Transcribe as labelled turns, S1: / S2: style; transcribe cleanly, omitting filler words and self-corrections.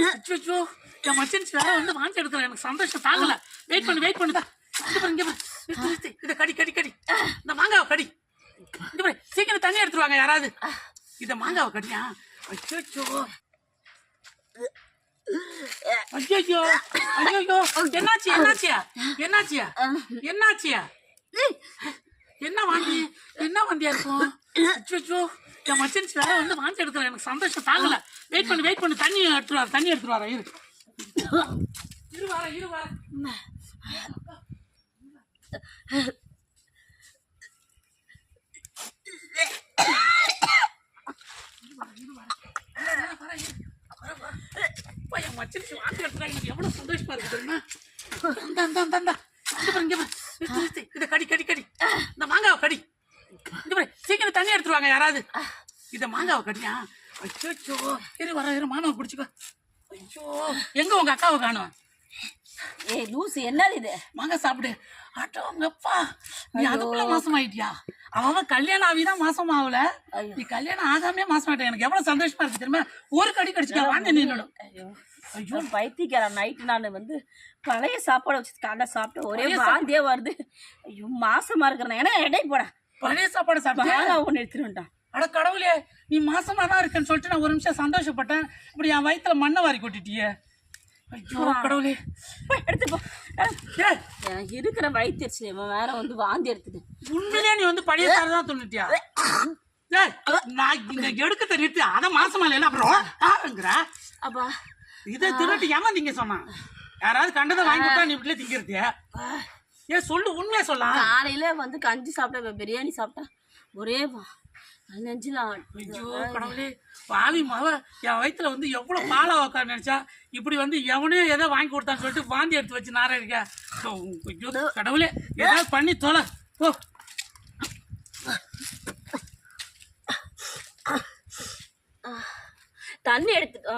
S1: அச்சோ என் மச்சின்ஸ் வேற வந்து வாந்தி எடுக்கிறேன். எனக்கு சந்தோஷம் தாங்கல. வெயிட் பண்ணுதா இங்க பாரு இதை கடி கடி கடி இந்த மாங்காவை கடி. இங்க பாரு சீக்கிரம் தண்ணி எடுத்துருவாங்க யாராவது. இதை மாங்காவை கடியா. அச்சோ ஐயோ ஐயோ என்னாச்சியா என்ன வாந்தியா இருக்கும். அச்சோ என் மச்சின்ஸ் வேற வந்து வாந்தி எடுக்கிறேன். எனக்கு சந்தோஷம் தாங்கல. வெயிட் பண்ணு தண்ணி எடுத்துருவாரா இரு வார என் மச்சின்ஸ் வாந்தி எடுத்துறாங்க. எனக்கு எவ்வளவு சந்தோஷமா இருக்கு தெரியுமா. இதை கடி கடி கடி இந்த மாங்காவை கடி. இங்க பாரு சீக்கிரம் தண்ணி எடுத்துருவாங்க யாராவது. இதை மாங்காவை கடியா. அச்சோ இரு மாமாவை பிடிச்சிக்கோ. ஐயோ எங்க உங்க அக்காவை காணும்.
S2: ஏய் லூசு என்னது இது?
S1: மாங்காய் சாப்பிடு. ஆட்டோங்கப்பா நீ அதுக்குள்ள மாசம் ஆயிட்டியா. அவன் கல்யாணம் ஆகிதான் மாசம் ஆகல. நீ கல்யாணம் ஆகாமே மாசம் ஆயிட்ட. எனக்கு எவ்வளவு சந்தோஷமா இருக்கு தெரியுமா. ஒரு கடி கடிச்சுக்க வாங்க நின்னோட.
S2: ஐயோ பைத்தியக்காரன். நைட்டு நான் வந்து பழைய சாப்பாடு வச்சு காண்டா சாப்பிட்டு ஒரே வாந்தியே வருது. ஐயோ மாசமா இருக்கிறேன். ஏன்னா எடை போட
S1: பழைய சாப்பாடு சாப்பிட்டா
S2: ஒன்று எடுத்துருவேன்டா.
S1: அட கடவுளே நீ மாசமா தான் இருக்கேன்னு சொல்லிட்டு நான் ஒரு நிமிஷம் சந்தோஷப்பட்டேன். இப்படி என் வயிற்றுல மண்ணை வாரி கொட்டிட்டியே. ஐயோ கடவுளே
S2: எடுத்துப்போ. எனக்கு இருக்கிற வயிற்றுச்சு வேற வந்து வாந்தி எடுத்துட்டு.
S1: உண்மையிலே நீ வந்து பழைய சாறு தான் துண்ணிட்டியா. நான் இங்க எடுக்க தெரியுது. அத மாசமா இல்ல அப்புறம்ங்கிற
S2: அப்பா
S1: இதை திருட்டு ஏமா திங்க சொன்னான். யாராவது கண்டதை வாங்கி கொடுத்தா நீ வீட்டுல திங்கிறது. ஏன் சொல்லு உண்மையா சொல்லலாம்.
S2: காலையில வந்து கஞ்சி சாப்பிட்டேன், பிரியாணி சாப்பிட்டேன். ஒரே நெஞ்சிலாம்.
S1: ஐயோ கடவுளே பாவி மாவ என் வயிற்றுல வந்து எவ்வளவு பாலை உக்கான்னு நினைச்சா இப்படி வந்து எவனே எதோ வாங்கி கொடுத்தான்னு சொல்லிட்டு வாந்தி எடுத்து வச்சு நார இருக்க. ஐயோ கடவுளே ஏதாவது பண்ணி தொலை போ.
S2: தண்ணி எடுத்துட்டு